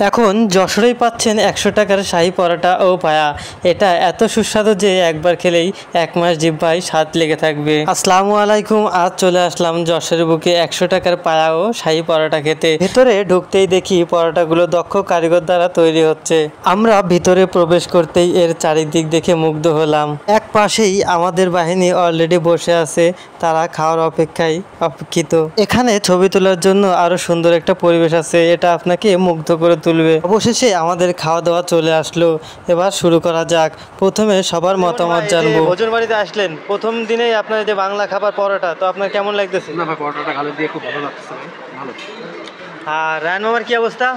এখন যশোরেই পাচ্ছেন ১০০ টাকার শাহী পরোটা ও পায়া। এটা এত সুস্বাদু যে একবার খেলেই ১ মাস জিহ্বায় স্বাদ লেগে থাকবে। আসসালামু আলাইকুম, আজ চলে আসলাম যশোরের বুকে ১০০ টাকার পায়া ও শাহী পরোটা খেতে। ভেতরে ঢুকতেই দেখি পরোটাগুলো দক্ষ কারিগর দ্বারা তৈরি হচ্ছে। আমরা ভিতরে প্রবেশ করতেই এর চারিদিক দেখে মুগ্ধ হলাম। এক পাশেই আমাদের বাহিনী অলরেডি বসে আছে, তারা খাওয়ার অপেক্ষায় অপেক্ষিত। এখানে ছবি তোলার জন্য আরো সুন্দর একটা পরিবেশ আছে, এটা আপনাকে মুগ্ধ করে তুলবে। অবশেষে আমাদের খাওয়া দাওয়া চলে আসলো, এবার শুরু করা যাক। প্রথমে সবার মতামত জানবো। ভোজন বাড়িতে আসলেন, প্রথম দিনেই আপনার যে বাংলা খাবার পরোটা, তো আপনার কেমন লাগতেছে? না ভাই, পরোটাটা খালি দিয়ে খুব ভালো লাগছে, ভালো। আর রায়ন মামার কি অবস্থা?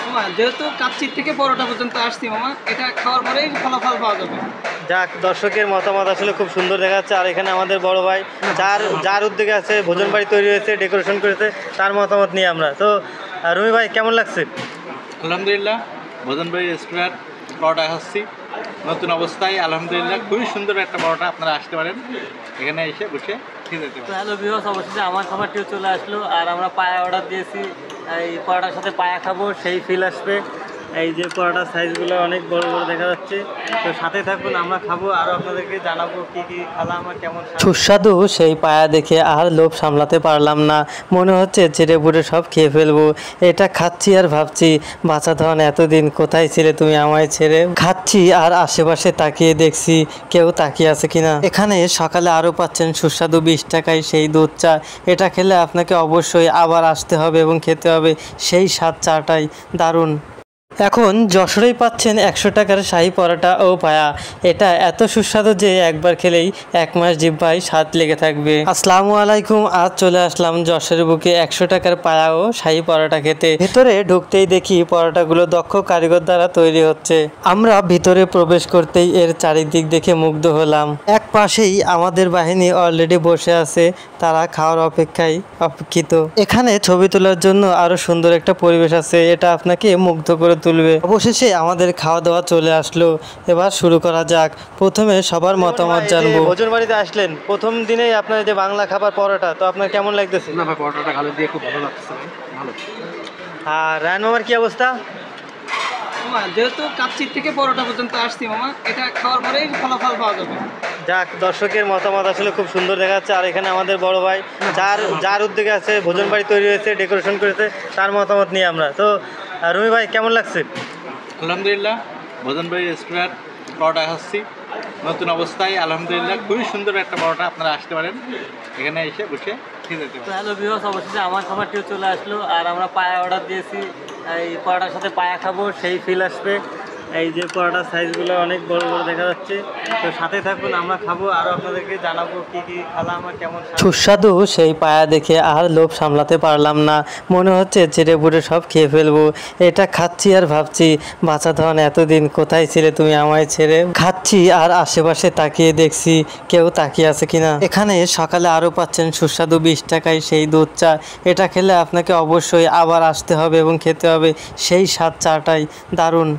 মামা যেহেতু কাচ্চির থেকে পরোটা পর্যন্ত আসছি মামা, এটা খাওয়ার পরেই ফলাফল পাওয়া যাবে। যাক, দর্শকের মতামত আসলে খুব সুন্দর দেখাচ্ছে। আর এখানে আমাদের বড় ভাই যার উদ্যোগে আছে ভোজন বাড়ি তৈরি হয়েছে, ডেকোরেশন করেছে, তার মতামত নিয়ে আমরা তো। রুমি ভাই কেমন লাগছে? আলহামদুলিল্লাহ, ভোজন বাড়ি রেস্টুরেন্ট পরোটা খাচ্ছি নতুন অবস্থায়। আলহামদুলিল্লাহ, খুবই সুন্দর একটা পরোটা। আপনারা আসতে পারেন, এখানে এসে বসে খেয়ে যেতে পারেন। হ্যালো ভিউয়ার্স, অবশ্যই আমার খাবারটিও চলে আসলো। আর আমরা পায়া অর্ডার দিয়েছি, এই পরোটার সাথে পায়া খাবো, সেই ফিল আসবে। এই যে পরোটার সাইজগুলো অনেক বড় বড় দেখা যাচ্ছে, তো সাথে থাকুন, আমরা খাবো আর আপনাদেরকে জানাবো কি কি খেলাম আর কেমন সুস্বাদু। সেই পায়া দেখে আর লোভ সামলাতে পারলাম না, মনে হচ্ছে চেটে পুটে সব খেয়ে ফেলবো। এটা খাচ্ছি আর ভাবছি, বাচ্চা ধন এতদিন কোথায় ছিলে তুমি আমায় ছেড়ে। খাচ্ছি আর আশেপাশে তাকিয়ে দেখছি কেউ তাকিয়ে আছে কিনা। এখানে সকালে আরও পাচ্ছেন সুস্বাদু ২০ টাকায় সেই দুধ চা। এটা খেলে আপনাকে অবশ্যই আবার আসতে হবে এবং খেতে হবে, সেই স্বাদ চাটাই দারুণ। এখন যশোরেই পাচ্ছেন ১০০ টাকার শাহী পরোটা ও পায়া। এটা এত সুস্বাদু যে একবার খেলেই ১ মাস জিহ্বায় স্বাদ লেগে থাকবে। আসসালামু আলাইকুম, আজ চলে আসলাম যশোরের বুকে ১০০ টাকার পায়া ও শাহী পরোটা খেতে। ভেতরে ঢুকতেই দেখি পরোটাগুলো দক্ষ কারিগর দ্বারা তৈরি হচ্ছে। আমরা ভিতরে প্রবেশ করতেই এর চারিদিক দেখে মুগ্ধ হলাম। এক পাশেই আমাদের বাহিনী অলরেডি বসে আছে, তারা খাওয়ার অপেক্ষায় অপেক্ষিত। এখানে ছবি তোলার জন্য আরো সুন্দর একটা পরিবেশ আছে, এটা আপনাকে মুগ্ধ করে তুলবে। অবশেষে আমাদের খাওয়া দাওয়া চলে আসলো, এবার শুরু করা যাক। প্রথমে সবার মতামত জানবো। ভোজন বাড়িতে আসলেন, প্রথম দিনেই আপনার যে বাংলা খাবার পরোটা, তো আপনার কেমন লাগতেছে? না ভাই, পরোটাটা খালি দিয়ে খুব ভালো লাগছে, ভালো। আর রায়ন মামার কি অবস্থা? মামা যেহেতু কাচ্চির থেকে পরোটা পর্যন্ত আসছি মামা, এটা খাওয়ার পরেই ফলাফল পাওয়া যাবে। যাক, দর্শকের মতামত আসলে খুব সুন্দর দেখাচ্ছে। আর এখানে আমাদের বড় ভাই যার উদ্যোগে আছে ভোজন বাড়ি তৈরি হয়েছে, ডেকোরেশন করেছে, তার মতামত নিয়ে আমরা তো। রুমি ভাই কেমন লাগছে? আলহামদুলিল্লাহ, ভোজন বাড়ি রেস্টুরেন্ট পরোটা খাচ্ছি নতুন অবস্থায়। আলহামদুলিল্লাহ, খুবই সুন্দর একটা পরোটা। আপনারা আসতে পারেন, এখানে এসে বসে খেয়ে যেতে পারেন। হ্যালো ভিউয়ার্স, অবশ্যই আমার খাবারটিও চলে আসলো। আর আমরা পায়া অর্ডার দিয়েছি, এই পরোটার সাথে পায়া খাবো, সেই ফিল আসবে। এই যে পরোটার সাইজগুলো অনেক বড় বড় দেখা যাচ্ছে, তো সাথে থাকুন, আমরা খাবো আর আপনাদেরকে জানাবো কি কি খেলাম আর কেমন সুস্বাদু। সেই পায়া দেখে আর লোভ সামলাতে পারলাম না, মনে হচ্ছে চেটে পুটে সব খেয়ে ফেলবো। এটা খাচ্ছি আর ভাবছি, বাচ্চা ধন এতদিন কোথায় ছিলে তুমি আমায় ছেড়ে। খাচ্ছি আর আশেপাশে তাকিয়ে দেখছি কেউ তাকিয়ে আছে কিনা। এখানে সকালে আরও পাচ্ছেন সুস্বাদু ২০ টাকায় সেই দুধ চা। এটা খেলে আপনাকে অবশ্যই আবার আসতে হবে এবং খেতে হবে, সেই স্বাদ চাটাই দারুণ।